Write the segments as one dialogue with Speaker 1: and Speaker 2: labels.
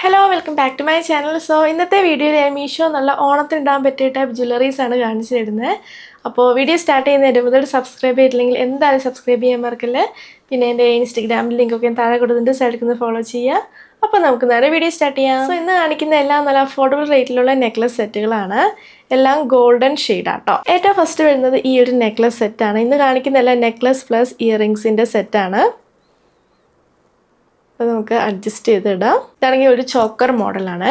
Speaker 1: Hello welcome back to my channel. So ഇന്നത്തെ വീഡിയോയിൽ ഞാൻ മീഷോ എന്നുള്ള ഓണത്തിന് ഇടാൻ പറ്റിയ ടൈപ്പ് ജ്വല്ലറീസ് ആണ് കാണിച്ചു തരുന്നത്. അപ്പോൾ വീഡിയോ സ്റ്റാർട്ട് ചെയ്യുന്നതിന് മുതൽ സബ്സ്ക്രൈബ് ചെയ്തില്ലെങ്കിൽ എന്തായാലും സബ്സ്ക്രൈബ് ചെയ്യാൻ മറക്കല്ലേ. പിന്നെ എൻ്റെ ഇൻസ്റ്റഗ്രാമിൽ ലിങ്കൊക്കെ ഞാൻ താഴെ കൊടുത്തിട്ട് സൈഡിൽ നിന്ന് ഫോളോ ചെയ്യുക. അപ്പോൾ നമുക്ക് നേരെ വീഡിയോ സ്റ്റാർട്ട് ചെയ്യാം. സോ ഇന്ന് കാണിക്കുന്ന എല്ലാം നല്ല അഫോർഡബിൾ റേറ്റിലുള്ള നെക്ലസ് സെറ്റുകളാണ്. എല്ലാം ഗോൾഡൻ ഷെയ്ഡാട്ടോ. ഏറ്റവും ഫസ്റ്റ് വരുന്നത് ഈ ഒരു നെക്ലസ് സെറ്റാണ്. ഇന്ന് കാണിക്കുന്ന എല്ലാം നെക്ലസ് പ്ലസ് ഇയറിങ്സിൻ്റെ സെറ്റാണ്. അത് നമുക്ക് അഡ്ജസ്റ്റ് ചെയ്തിടാം. ഇതാണെങ്കിൽ ഒരു ചോക്കർ മോഡലാണ്.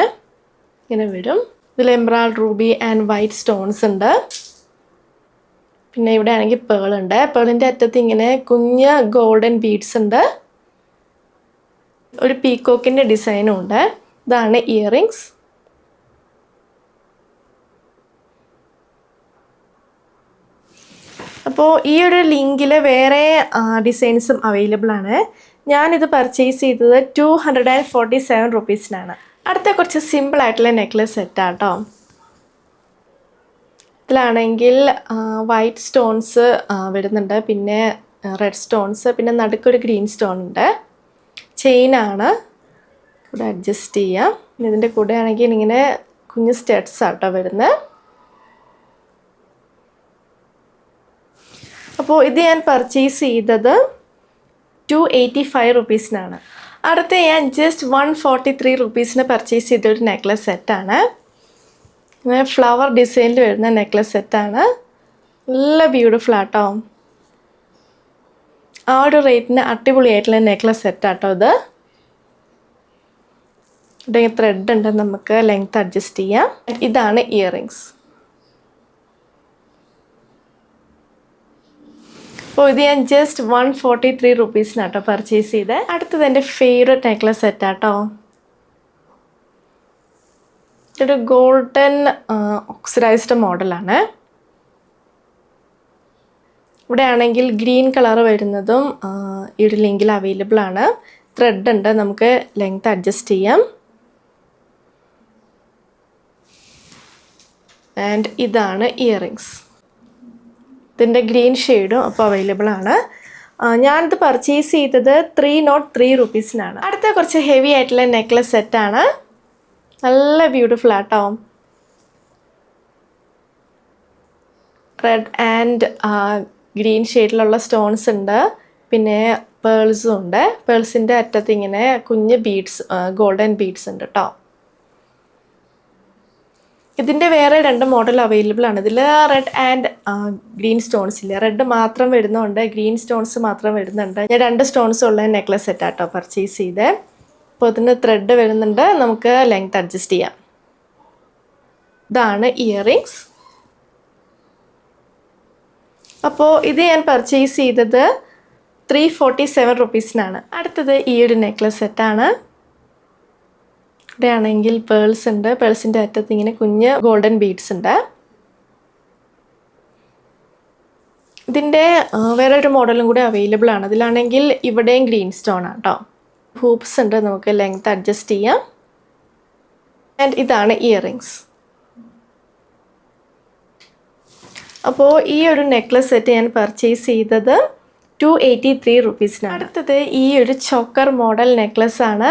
Speaker 1: ഇങ്ങനെ വരും. ഇതിൽ emerald Ruby and white stones ഉണ്ട്. പിന്നെ ഇവിടെ ആണെങ്കിൽ പേൾ ഉണ്ട്. പേളിൻ്റെ അറ്റത്ത് ഇങ്ങനെ കുഞ്ഞ് ഗോൾഡൻ ബീഡ്സ് ഉണ്ട്. ഒരു പീക്കോക്കിൻ്റെ ഡിസൈനും ഉണ്ട്. ഇതാണ് ഇയറിങ്സ്. അപ്പോൾ ഈ ഒരു ലിങ്കിൽ വേറെ ഡിസൈൻസും അവൈലബിൾ ആണ്. ഞാനിത് പർച്ചേസ് ചെയ്തത് 247 റുപ്പീസിനാണ്. അടുത്ത കുറച്ച് സിമ്പിളായിട്ടുള്ള നെക്ലസ് സെറ്റാട്ടോ. ഇതിലാണെങ്കിൽ വൈറ്റ് സ്റ്റോൺസ് വരുന്നുണ്ട്, പിന്നെ റെഡ് സ്റ്റോൺസ്, പിന്നെ നടുക്കൊരു ഗ്രീൻ സ്റ്റോൺ ഉണ്ട്. ചെയിനാണ്. ഇവിടെ അഡ്ജസ്റ്റ് ചെയ്യാം. ഇതിൻ്റെ കൂടെ ആണെങ്കിൽ ഇങ്ങനെ കുഞ്ഞ് സ്റ്റഡ്സ് ആട്ടോ വരുന്നത്. അപ്പോൾ ഇത് ഞാൻ പർച്ചേസ് ചെയ്തത് 285 റുപ്പീസിനാണ്. അടുത്ത ഞാൻ ജസ്റ്റ് 143 റുപ്പീസിന് പർച്ചേസ് ചെയ്തൊരു നെക്ലസ് സെറ്റാണ്. ഫ്ലവർ ഡിസൈനിൽ വരുന്ന നെക്ലസ് സെറ്റാണ്. നല്ല ബ്യൂട്ടിഫുൾ ആട്ടോ. ആ ഒരു റേറ്റിന് അടിപൊളിയായിട്ടുള്ള നെക്ലസ് സെറ്റാട്ടോ ഇത്. ഇവിടെ ത്രെഡ് ഉണ്ട്, നമുക്ക് ലെങ്ത് അഡ്ജസ്റ്റ് ചെയ്യാം. ഇതാണ് ഇയറിങ്സ്. അപ്പോൾ ഇത് ഞാൻ ജസ്റ്റ് 143 റുപ്പീസിനാട്ടോ പർച്ചേസ് ചെയ്തത്. അടുത്തത് എൻ്റെ ഫേവറേറ്റ് നെക്ലസ് സെറ്റാട്ടോ. ഇതൊരു ഗോൾഡൻ ഓക്സിഡൈസ്ഡ് മോഡലാണ്. ഇവിടെ ആണെങ്കിൽ ഗ്രീൻ കളർ വരുന്നതും ഈ ഒരു ലിങ്കിൽ അവൈലബിൾ ആണ്. ത്രെഡ് ഉണ്ട്, നമുക്ക് ലെങ്ത് അഡ്ജസ്റ്റ് ചെയ്യാം. ആൻഡ് ഇതാണ് ഇയറിങ്സ്. ഇതിൻ്റെ ഗ്രീൻ ഷെയ്ഡും അപ്പോൾ അവൈലബിൾ ആണ്. ഞാനിത് പർച്ചേസ് ചെയ്തത് 303 റുപ്പീസിനാണ്. അടുത്ത കുറച്ച് ഹെവി ആയിട്ടുള്ള നെക്ലസ് സെറ്റാണ്. നല്ല ബ്യൂട്ടിഫുൾ ആട്ടോ. റെഡ് ആൻഡ് ഗ്രീൻ ഷെയ്ഡിലുള്ള സ്റ്റോൺസ് ഉണ്ട്, പിന്നെ പേൾസും ഉണ്ട്. പേൾസിൻ്റെ അറ്റത്ത് ഇങ്ങനെ കുഞ്ഞ് ബീഡ്സ്, ഗോൾഡൻ ബീഡ്സ് ഉണ്ട് കേട്ടോ. ഇതിൻ്റെ വേറെ 2 മോഡൽ അവൈലബിൾ ആണ്. ഇതിൽ റെഡ് ആൻഡ് ഗ്രീൻ സ്റ്റോൺസ് ഇല്ല, റെഡ് മാത്രം വരുന്നുണ്ട്, ഗ്രീൻ സ്റ്റോൺസ് മാത്രം വരുന്നുണ്ട്. ഞാൻ 2 സ്റ്റോൺസ് ഉള്ള നെക്ലസ് സെറ്റാട്ടോ പർച്ചേസ് ചെയ്തത്. അപ്പോൾ ഇതിന് ത്രെഡ് വരുന്നുണ്ട്, നമുക്ക് ലെങ്ത് അഡ്ജസ്റ്റ് ചെയ്യാം. ഇതാണ് ഇയറിങ്സ്. അപ്പോൾ ഇത് ഞാൻ പർച്ചേസ് ചെയ്തത് 347 റുപ്പീസിനാണ്. അടുത്തത് ഈ ഒരു നെക്ലസ് സെറ്റാണ്. ഇവിടെ ആണെങ്കിൽ പേൾസ് ഉണ്ട്. പേൾസിൻ്റെ അറ്റത്ത് ഇങ്ങനെ കുഞ്ഞ് ഗോൾഡൻ ബീഡ്സ് ഉണ്ട്. ഇതിൻ്റെ വേറൊരു മോഡലും കൂടി അവൈലബിൾ ആണ്. അതിലാണെങ്കിൽ ഇവിടെയും ഗ്രീൻ സ്റ്റോൺ ആണ് കേട്ടോ. ഹൂപ്സ് ഉണ്ട്, നമുക്ക് ലെങ്ത് അഡ്ജസ്റ്റ് ചെയ്യാം. ആൻഡ് ഇതാണ് ഇയറിങ്സ്. അപ്പോൾ ഈ ഒരു നെക്ലസ് സെറ്റ് ഞാൻ പർച്ചേസ് ചെയ്തത് 283 റുപ്പീസിനാണ്. അടുത്തത് ഈ ഒരു ചോക്കർ മോഡൽ നെക്ലസ് ആണ്.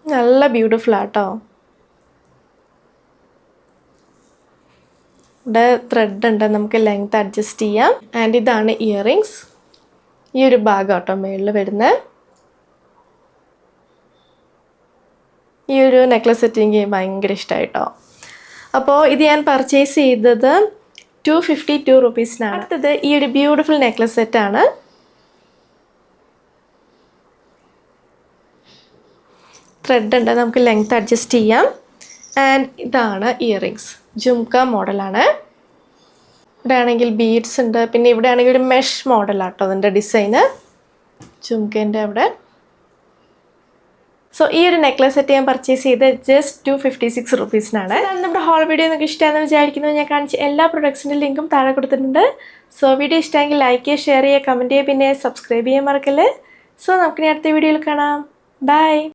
Speaker 1: നല്ല ബ്യൂട്ടിഫുൾ ആട്ടോ. ഇവിടെ ത്രെഡ് ഉണ്ട്, നമുക്ക് ലെങ്ത് അഡ്ജസ്റ്റ് ചെയ്യാം. ആൻഡ് ഇതാണ് ഇയറിങ്സ്. ഈ ഒരു ഭാഗം ആട്ടോ മേളിൽ വരുന്നത്. ഈ ഒരു നെക്ലസ് സെറ്റ് എനിക്ക് ഭയങ്കര ഇഷ്ടമായിട്ടോ. അപ്പോൾ ഇത് ഞാൻ പർച്ചേസ് ചെയ്തത് 252 റുപ്പീസിനാണ്. അടുത്തത് ഈ ഒരു ബ്യൂട്ടിഫുൾ നെക്ലസ് സെറ്റാണ്. ത്രെഡ് ഉണ്ട്, നമുക്ക് ലെങ്ത് അഡ്ജസ്റ്റ് ചെയ്യാം. ആൻഡ് ഇതാണ് ഇയറിങ്സ്. ജുംക്ക മോഡലാണ്. ഇവിടെ ആണെങ്കിൽ ബീഡ്സ് ഉണ്ട്, പിന്നെ ഇവിടെ ആണെങ്കിൽ ഒരു മെഷ് മോഡലാട്ടോ അതിൻ്റെ ഡിസൈന്, ജുംക്കേൻ്റെ അവിടെ. സോ ഈ ഒരു നെക്ലസ് സെറ്റ് ഞാൻ പർച്ചേസ് ചെയ്ത് ജസ്റ്റ് 256 റുപ്പീസിനാണ്. നമ്മുടെ ഹോൾ വീഡിയോ നിങ്ങൾക്ക് ഇഷ്ടമാണെന്ന് വിചാരിക്കുന്നത്. ഞാൻ കാണിച്ച എല്ലാ പ്രൊഡക്ട്സിൻ്റെ ലിങ്കും താഴെ കൊടുത്തിട്ടുണ്ട്. സോ വീഡിയോ ഇഷ്ടമെങ്കിൽ ലൈക്ക് ചെയ്യുക, ഷെയർ ചെയ്യുക, കമൻറ്റ് ചെയ്യുക, പിന്നെ സബ്സ്ക്രൈബ് ചെയ്യാൻ മറക്കല്ലേ. സോ നമുക്കിനി അടുത്ത വീഡിയോയിൽ കാണാം. ബൈ.